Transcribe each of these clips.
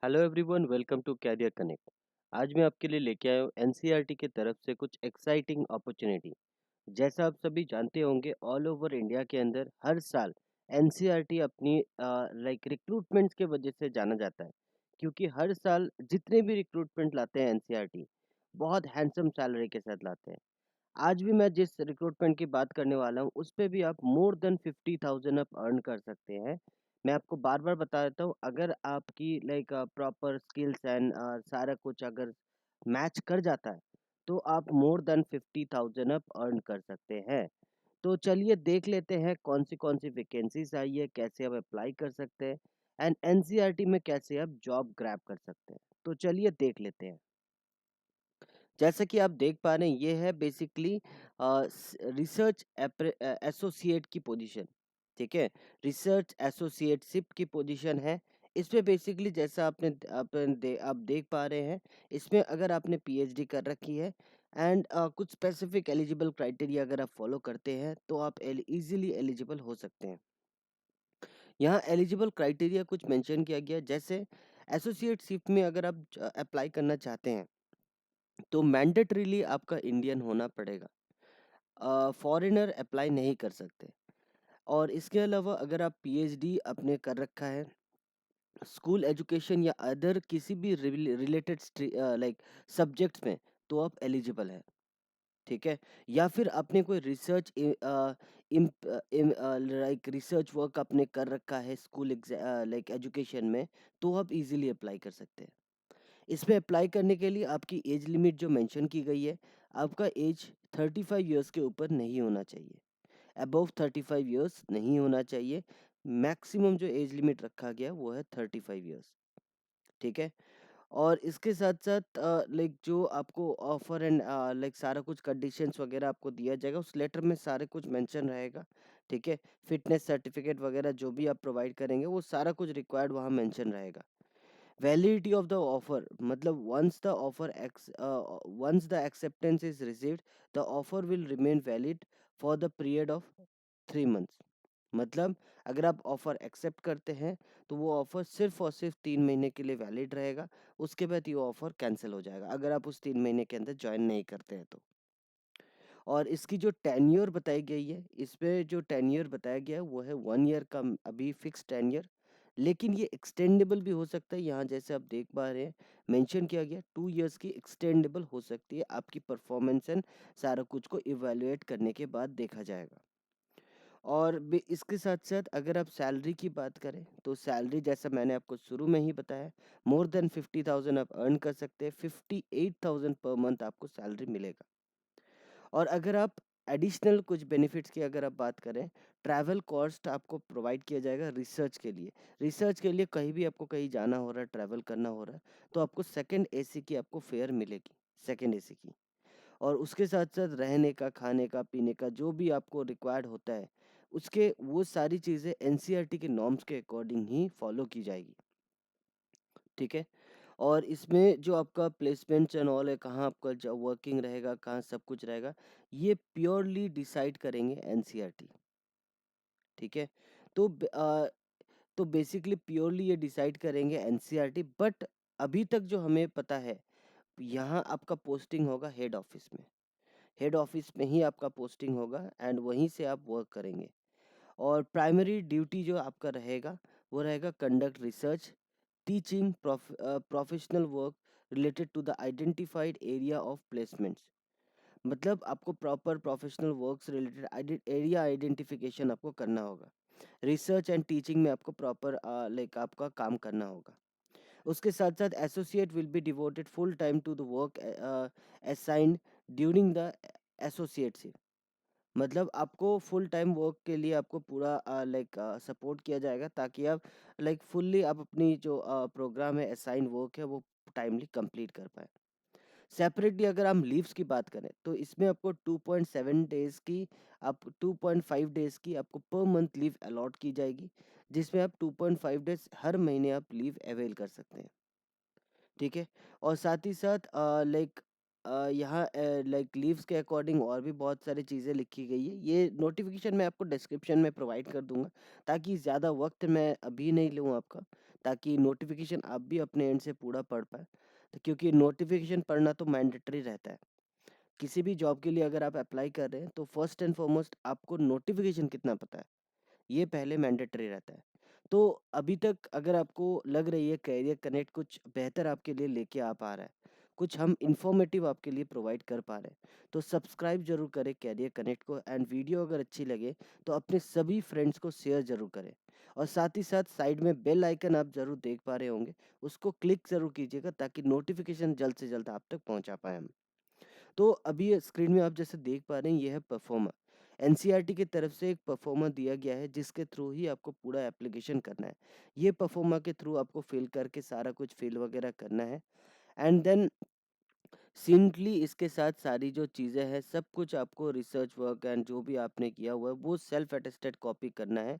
Hello everyone, welcome to Career Connect. आज मैं आपके लिए लेके आया हूँ एनसीईआरटी की तरफ से कुछ एक्साइटिंग अपॉर्चुनिटी। जैसा आप सभी जानते होंगे, ऑल ओवर इंडिया के अंदर हर साल एनसीईआरटी अपनी रिक्रूटमेंट्स के वजह से जाना जाता है, क्योंकि हर साल जितने भी रिक्रूटमेंट लाते हैं एनसीईआरटी बहुत हैंडसम सैलरी के साथ लाते हैं। आज भी मैं जिस रिक्रूटमेंट की बात करने वाला हूँ, उस पे भी आप मोर देन 50,000 आप अर्न कर सकते हैं। मैं आपको बार-बार बता देता हूँ, अगर आपकी प्रॉपर स्किल्स एंड सारा कुछ अगर मैच कर जाता है, तो आप मोर देन 50,000 आप अर्न कर सकते हैं। तो चलिए देख लेते हैं कौन सी वैकेंसीज़ आई है, कैसे आप अप्लाई कर सकते हैं एंड एनसीईआरटी में कैसे आप जॉब ग्रैब कर सकते हैं। तो चलिए देख लेते हैं। जैसा कि आप देख पा रहे हैं, ये है बेसिकली रिसर्च एसोसिएट की पोजीशन। ठीक है, रिसर्च एसोसिएटशिप की पोजीशन है। इसमें बेसिकली जैसा आप देख पा रहे हैं, इसमें अगर आपने पीएचडी कर रखी है एंड कुछ स्पेसिफिक एलिजिबल क्राइटेरिया अगर आप फॉलो करते हैं, तो आप इजीली एलिजिबल हो सकते हैं। यहाँ एलिजिबल क्राइटेरिया कुछ मेंशन किया गया है, जैसे एसोसिएटशिप में अगर आप अप्लाई करना चाहते हैं, तो मैंडेटरीली आपका इंडियन होना पड़ेगा। फॉरेनर अप्लाई नहीं कर सकते। और इसके अलावा अगर आप पीएचडी आपने कर रखा है स्कूल एजुकेशन या अदर किसी भी रिलेटेड सब्जेक्ट्स में, तो आप एलिजिबल है। ठीक है, या फिर आपने कोई रिसर्च वर्क आपने कर रखा है स्कूल एजुकेशन में, तो आप इजीली अप्लाई कर सकते हैं। इसमें अप्लाई करने के लिए आपकी एज लिमिट जो मेंशन की गई है, आपका एज 35 इयर्स के ऊपर नहीं होना चाहिए। अबव 35 इयर्स नहीं होना चाहिए। मैक्सिमम जो एज लिमिट रखा गया है, वो है 35 इयर्स। ठीक है, और इसके साथ-साथ जो आपको ऑफर एंड सारा कुछ कंडीशंस वगैरह आपको दिया जाएगा, उस लेटर में सारे कुछ मेंशन रहेगा। ठीक है, फिटनेस सर्टिफिकेट वगैरह जो भी आप प्रोवाइड करेंगे, वो सारा कुछ रिक्वायर्ड वहाँ मेंशन रहेगा। वैलिडिटी ऑफ द ऑफर, मतलब once the acceptance is received, the offer will remain valid for the period of 3 months। मतलब अगर आप ऑफर एक्सेप्ट करते हैं, तो वो ऑफर सिर्फ और सिर्फ 3 महीने के लिए वैलिड रहेगा। उसके बाद ये ऑफर कैंसिल हो जाएगा, अगर आप उस 3 महीने के अंदर ज्वाइन नहीं करते हैं तो। और इसकी जो टेन्योर बताई गई है, इस पे जो टेन्योर बताया गया है, वो है 1 ईयर का अभी फिक्स टेन्योर। लेकिन ये एक्सटेंडेबल भी हो सकता है। यहाँ जैसे आप देख पा रहे हैं, मेंशन किया गया 2 ईयर्स की एक्सटेंडेबल हो सकती है। आपकी परफॉर्मेंस एंड सारा कुछ को इवैल्यूएट करने के बाद देखा जाएगा। और इसके साथ-साथ अगर आप सैलरी की बात करें, तो सैलरी जैसा मैंने आपको शुरू में ही बताया, मोर देन 50,000 आप अर्न कर सकते हैं। 58,000 पर मंथ आपको सैलरी मिलेगा। और अगर आप एडिशनल कुछ बेनिफिट्स की अगर आप बात करें, ट्रैवल कॉस्ट आपको प्रोवाइड किया जाएगा रिसर्च के लिए। रिसर्च के लिए कहीं भी आपको कहीं जाना हो रहा है, ट्रैवल करना हो रहा है, तो आपको सेकंड एसी की आपको फेयर मिलेगी, सेकंड एसी की। और उसके साथ-साथ रहने का, खाने का, पीने का जो भी आपको रिक्वायर्ड होता है, उसके वो सारी चीज़ें एनसीईआरटी के नॉर्म्स के अकॉर्डिंग ही फॉलो की जाएगी। ठीक है? और इसमें जो आपका प्लेसमेंट्स एंड ऑल है, कहाँ आपका ज वर्किंग रहेगा, कहाँ सब कुछ रहेगा, ये प्योरली डिसाइड करेंगे एनसीईआरटी। ठीक है? तो तो बेसिकली प्योरली ये डिसाइड करेंगे एनसीईआरटी, बट अभी तक जो हमें पता है, यहाँ आपका पोस्टिंग होगा हेड ऑफ़िस में। हेड ऑफिस में ही आपका पोस्टिंग होगा एंड वहीं से आप वर्क करेंगे। और प्राइमरी ड्यूटी जो आपका रहेगा, वो रहेगा conduct research, teaching, professional work related to the identified area of placements. मतलब आपको proper professional works related area identification आपको करना होगा। रिसर्च एंड टीचिंग में आपको प्रॉपर आपका काम करना होगा। उसके साथ-साथ associate will be devoted full time to the work assigned during the associateship. मतलब आपको फुल टाइम वर्क के लिए आपको पूरा सपोर्ट किया जाएगा, ताकि आप फुल्ली आप अपनी जो प्रोग्राम है, असाइन्ड वर्क है, वो टाइमली कंप्लीट कर पाएँ। सेपरेटली अगर हम लीव्स की बात करें, तो इसमें आपको 2.7 डेज़ की, आप 2.5 डेज़ की आपको पर मंथ लीव अलॉट की जाएगी, जिसमें आप 2.5 डेज़ हर महीने आप लीव अवेल कर सकते हैं। ठीक है? और साथ ही साथ यहाँ लीव्स के अकॉर्डिंग और भी बहुत सारी चीज़ें लिखी गई है। ये नोटिफ़िकेशन मैं आपको डिस्क्रिप्शन में प्रोवाइड कर दूँगा, ताकि ज़्यादा वक़्त मैं अभी नहीं लूँ आपका। ताकि नोटिफिकेशन आप भी अपने एंड से पूरा पढ़ पाए। तो क्योंकि नोटिफिकेशन पढ़ना तो मैंडेटरी रहता है। किसी भी जॉब के लिए अगर आप अप्लाई कर रहे हैं तो फर्स्ट एंड फॉरमोस्ट आपको नोटिफिकेशन कितना पता है, ये पहले मैंडेटरी रहता है। तो अभी तक अगर आपको लग रही है कैरियर कनेक्ट कुछ बेहतर आपके लिए लेके आ पा रहा है, कुछ हम इन्फॉर्मेटिव आपके लिए प्रोवाइड कर पा रहे हैं, तो सब्सक्राइब ज़रूर करें कैरियर कनेक्ट को, एंड वीडियो अगर अच्छी लगे तो अपने सभी फ्रेंड्स को शेयर ज़रूर करें। और साथ ही साथ साइड में बेल आइकन आप ज़रूर देख पा रहे होंगे, उसको क्लिक ज़रूर कीजिएगा ताकि नोटिफिकेशन जल्द से जल्द आप तक पहुँचा पाएँ हम। तो अभी ये स्क्रीन में आप जैसे देख पा रहे हैं, ये है परफॉर्मा। एनसीईआरटी की तरफ से एक परफॉर्मा दिया गया है जिसके थ्रू ही आपको पूरा एप्लीकेशन करना है। ये परफॉर्मा के थ्रू आपको फिल करके सारा कुछ फिल वगैरह करना है, एंड देन सिंपली इसके साथ सारी जो चीज़ें हैं सब कुछ आपको रिसर्च वर्क एंड जो भी आपने किया हुआ है वो सेल्फ अटेस्टेड कॉपी करना है।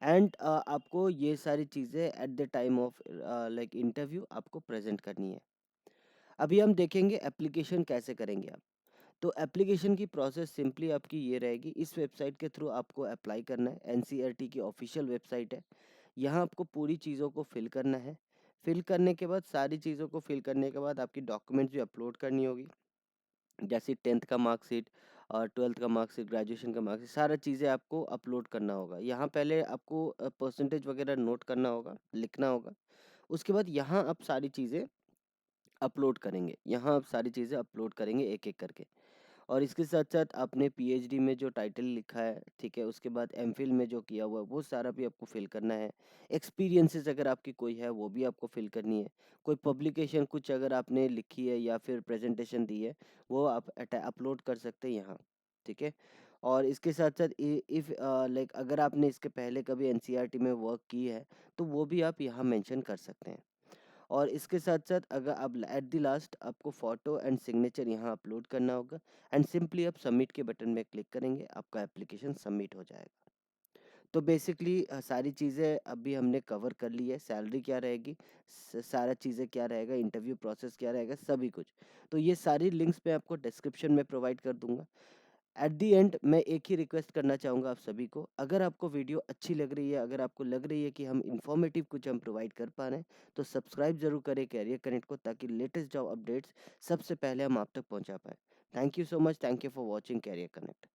एंड आपको ये सारी चीज़ें at the time of like interview आपको प्रेजेंट करनी है। अभी हम देखेंगे एप्लीकेशन कैसे करेंगे आप। तो एप्लीकेशन की प्रोसेस सिंपली आपकी ये रहेगी, इस वेबसाइट के थ्रू आपको अप्लाई करना है। एनसीईआरटी की ऑफिशियल वेबसाइट है। यहाँ आपको पूरी चीज़ों को फिल करना है। फिल करने के बाद सारी चीज़ों को फिल करने के बाद आपकी डॉक्यूमेंट्स भी अपलोड करनी होगी, जैसे 10th का मार्कशीट और 12th का मार्कशीट, ग्रेजुएशन का मार्कशीट, सारा चीज़ें आपको अपलोड करना होगा। यहाँ पहले आपको परसेंटेज वगैरह नोट करना होगा, लिखना होगा। उसके बाद यहाँ आप सारी चीज़ें अपलोड करेंगे, यहाँ आप सारी चीज़ें अपलोड करेंगे एक-एक करके। और इसके साथ-साथ आपने पीएचडी में जो टाइटल लिखा है, ठीक है? उसके बाद एमफ़िल में जो किया हुआ है, वो सारा भी आपको फ़िल करना है। एक्सपीरियंसेस अगर आपकी कोई है, वो भी आपको फ़िल करनी है। कोई पब्लिकेशन कुछ अगर आपने लिखी है या फिर प्रेज़ेंटेशन दी है, वो आप अपलोड कर सकते हैं यहाँ, ठीक है? और इसके साथ-साथ इफ़ लाइक अगर आपने इसके पहले कभी एनसीईआरटी में वर्क की है, तो वो भी आप यहाँ मेंशन कर सकते हैं। और इसके साथ-साथ अगर आप एट द लास्ट आपको फ़ोटो एंड सिग्नेचर यहाँ अपलोड करना होगा, एंड सिंपली आप सबमिट के बटन में क्लिक करेंगे, आपका एप्लीकेशन सबमिट हो जाएगा। तो बेसिकली सारी चीज़ें अभी हमने कवर कर ली है, सैलरी क्या रहेगी, सारा चीज़ें क्या रहेगा, इंटरव्यू प्रोसेस क्या रहेगा, सभी कुछ। तो ये सारी लिंक्स मैं आपको डिस्क्रिप्शन में प्रोवाइड कर दूँगा। एट द एंड मैं एक ही रिक्वेस्ट करना चाहूँगा आप सभी को, अगर आपको वीडियो अच्छी लग रही है, अगर आपको लग रही है कि हम इन्फॉर्मेटिव कुछ हम प्रोवाइड कर पा रहे हैं, तो सब्सक्राइब ज़रूर करें कैरियर कनेक्ट को, ताकि लेटेस्ट जॉब अपडेट्स सबसे पहले हम आप तक पहुँचा पाएँ। Thank you so much, thank you for watching Career connect.